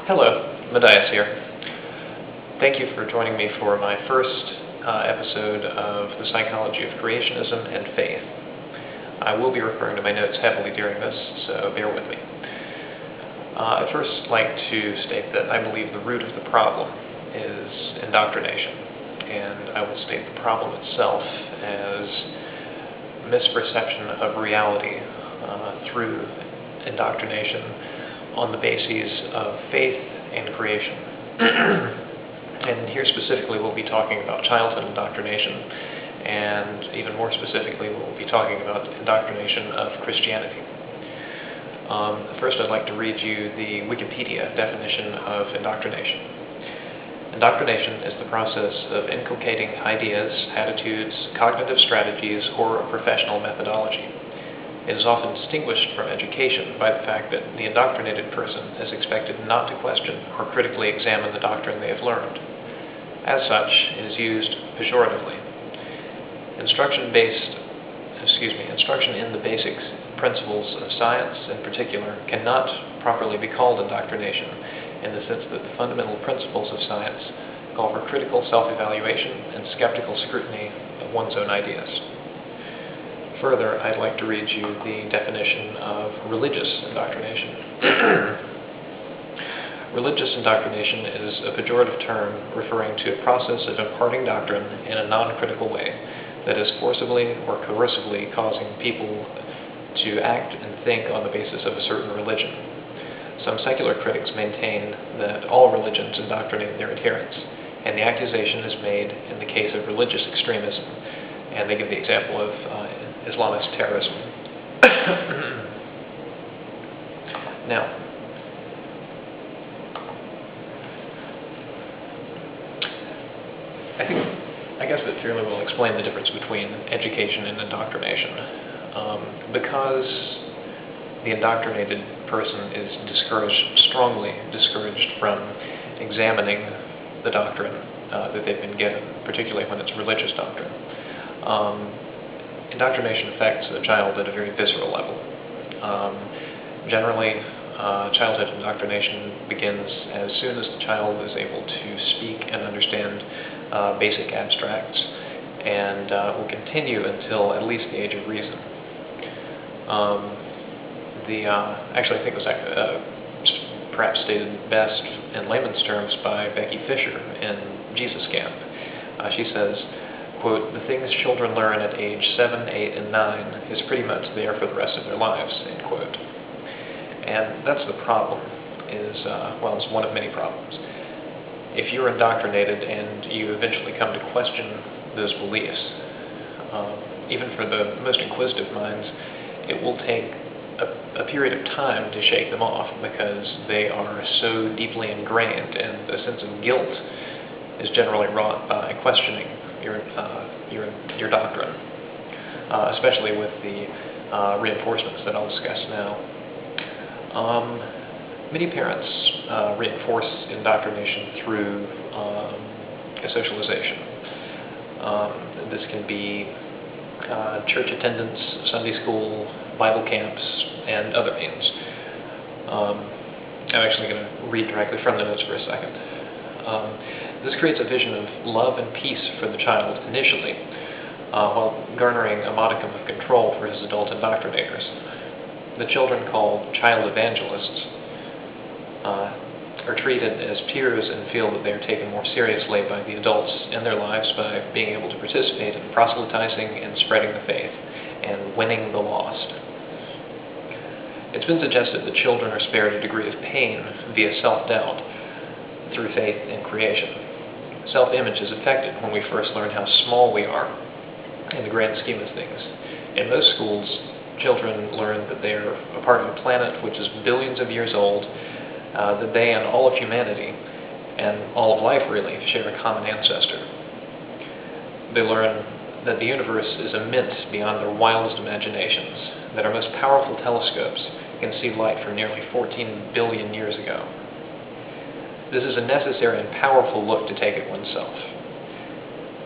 Hello, Matthias here. Thank you for joining me for my first episode of The Psychology of Creationism and Faith. I will be referring to my notes heavily during this, so bear with me. I'd first like to state that I believe the root of the problem is indoctrination, and I will state the problem itself as misperception of reality through indoctrination on the bases of faith and creation. And here specifically we'll be talking about childhood indoctrination, and even more specifically we'll be talking about indoctrination of Christianity. First I'd like to read you the Wikipedia definition of indoctrination. Indoctrination is the process of inculcating ideas, attitudes, cognitive strategies, or a professional methodology. It is often distinguished from education by the fact that the indoctrinated person is expected not to question or critically examine the doctrine they have learned. As such, it is used pejoratively. Instruction in the basic principles of science, in particular, cannot properly be called indoctrination in the sense that the fundamental principles of science call for critical self-evaluation and skeptical scrutiny of one's own ideas. Further, I'd like to read you the definition of religious indoctrination. Religious indoctrination is a pejorative term referring to a process of imparting doctrine in a non-critical way that is forcibly or coercively causing people to act and think on the basis of a certain religion. Some secular critics maintain that all religions indoctrinate their adherents, and the accusation is made in the case of religious extremism, and they give the example of Islamist terrorism. Now, I guess that fairly well explain the difference between education and indoctrination. Because the indoctrinated person is strongly discouraged from examining the doctrine that they've been given, particularly when it's religious doctrine. Indoctrination affects a child at a very visceral level. Generally, childhood indoctrination begins as soon as the child is able to speak and understand basic abstracts, and will continue until at least the age of reason. Actually, I think it was perhaps stated best in layman's terms by Becky Fisher in Jesus Camp. She says, quote, "The things children learn at age 7, 8, and 9 is pretty much there for the rest of their lives," end quote. And that's the problem, it's one of many problems. If you're indoctrinated and you eventually come to question those beliefs, even for the most inquisitive minds, it will take a period of time to shake them off because they are so deeply ingrained, and a sense of guilt is generally wrought by questioning your doctrine, especially with the reinforcements that I'll discuss now. Many parents reinforce indoctrination through socialization. This can be church attendance, Sunday school, Bible camps, and other means. I'm actually going to read directly from the notes for a second. This creates a vision of love and peace for the child initially, while garnering a modicum of control for his adult indoctrinators. The children called child evangelists are treated as peers and feel that they are taken more seriously by the adults in their lives by being able to participate in proselytizing and spreading the faith and winning the lost. It's been suggested that children are spared a degree of pain via self-doubt through faith in creation. Self-image is affected when we first learn how small we are in the grand scheme of things. In most schools, children learn that they are a part of a planet which is billions of years old, that they and all of humanity, and all of life really, share a common ancestor. They learn that the universe is immense beyond their wildest imaginations, that our most powerful telescopes can see light from nearly 14 billion years ago. This is a necessary and powerful look to take at oneself.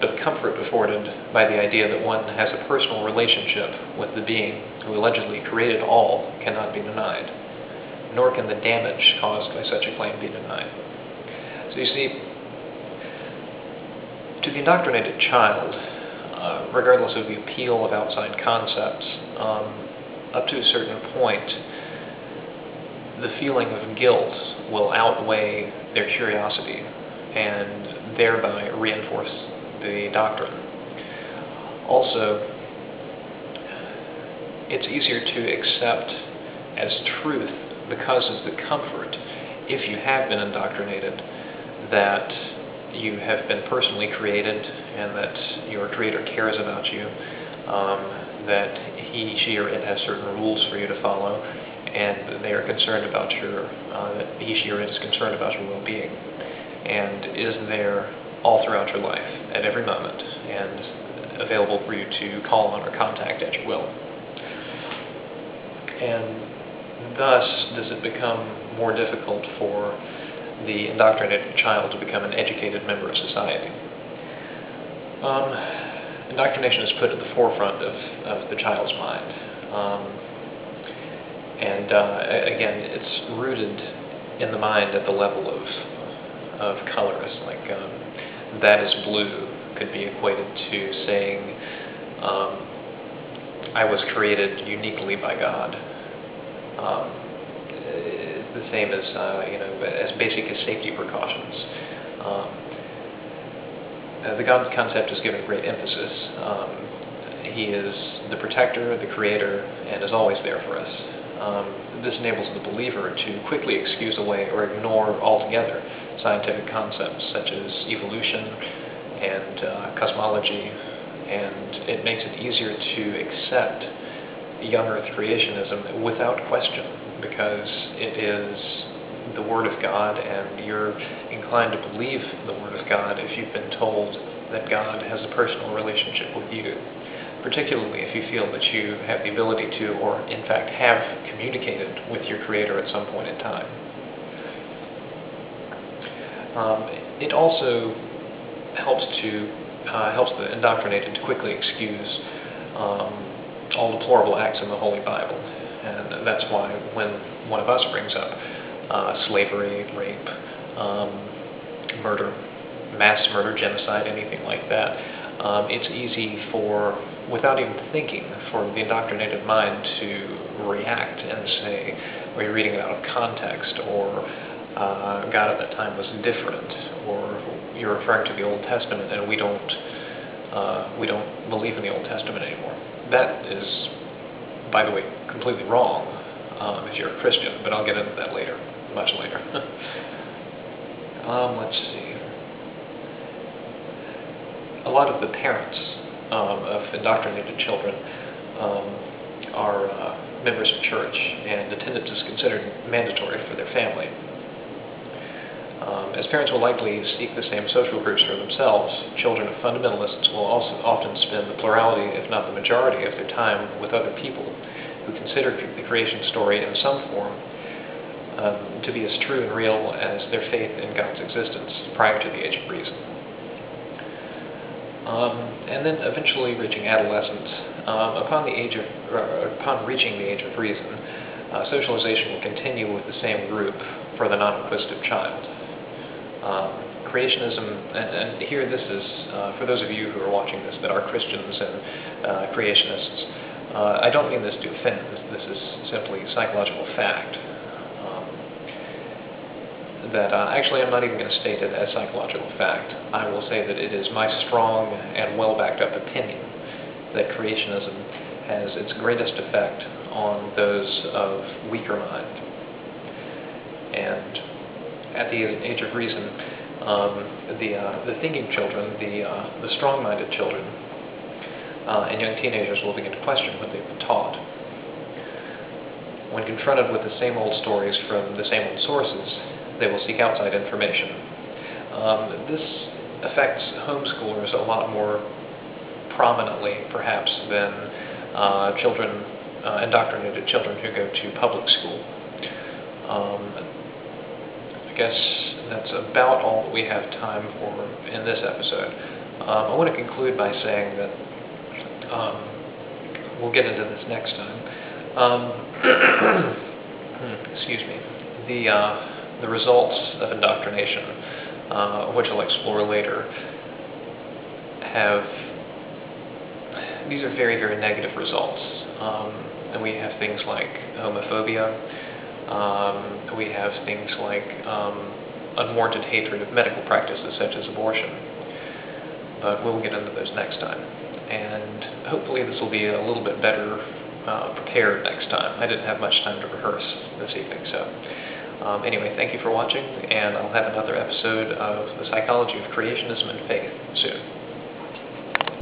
But the comfort afforded by the idea that one has a personal relationship with the being who allegedly created all cannot be denied. nor can the damage caused by such a claim be denied. So you see, to the indoctrinated child, regardless of the appeal of outside concepts, up to a certain point, the feeling of guilt will outweigh their curiosity and thereby reinforce the doctrine. Also, it's easier to accept as truth because of the comfort, if you have been indoctrinated, that you have been personally created and that your Creator cares about you, that he, she, or it has certain rules for you to follow, and they are concerned about that he, she, or it is concerned about your well-being, and is there all throughout your life, at every moment, and available for you to call on or contact at your will. And thus, does it become more difficult for the indoctrinated child to become an educated member of society? Indoctrination is put at the forefront of the child's mind. Again, it's rooted in the mind at the level of colors. Like, that is blue could be equated to saying, I was created uniquely by God. The same as, as basic as safety precautions. The God concept is given great emphasis. He is the protector, the creator, and is always there for us. This enables the believer to quickly excuse away or ignore altogether scientific concepts such as evolution and cosmology, and it makes it easier to accept young earth creationism without question, because it is the Word of God, and you're inclined to believe the Word of God if you've been told that God has a personal relationship with you, particularly if you feel that you have the ability to, or in fact have communicated with your Creator at some point in time. It also helps the indoctrinated to quickly excuse all deplorable acts in the Holy Bible, and that's why when one of us brings up slavery, rape, murder, mass murder, genocide, anything like that, it's easy without even thinking, for the indoctrinated mind to react and say, well, you're reading it out of context, or God at that time was different, or you're referring to the Old Testament and we don't believe in the Old Testament anymore. That is, by the way, completely wrong if you're a Christian, but I'll get into that later, much later. Let's see. A lot of the parents of indoctrinated children are members of church, and attendance is considered mandatory for their family. As parents will likely seek the same social groups for themselves, children of fundamentalists will also often spend the plurality, if not the majority, of their time with other people who consider the creation story in some form to be as true and real as their faith in God's existence prior to the age of reason. And then eventually reaching adolescence, upon reaching the age of reason, socialization will continue with the same group for the non-inquisitive child. Creationism, and here this is, for those of you who are watching this that are Christians and creationists, I don't mean this to offend, this is simply psychological fact. Actually I'm not even going to state it as psychological fact. I will say that it is my strong and well backed up opinion that creationism has its greatest effect on those of weaker mind. And at the age of reason, the thinking children, the strong-minded children, and young teenagers will begin to question what they've been taught. When confronted with the same old stories from the same old sources, they will seek outside information. This affects homeschoolers a lot more prominently, perhaps, than indoctrinated children who go to public school. I guess that's about all that we have time for in this episode. I want to conclude by saying that we'll get into this next time. excuse me, the results of indoctrination, which I'll explore later, these are very, very negative results. And we have things like homophobia, we have things like unwarranted hatred of medical practices such as abortion. But we'll get into those next time. And hopefully this will be a little bit better prepared next time. I didn't have much time to rehearse this evening, so anyway, thank you for watching, and I'll have another episode of The Psychology of Creationism and Faith soon.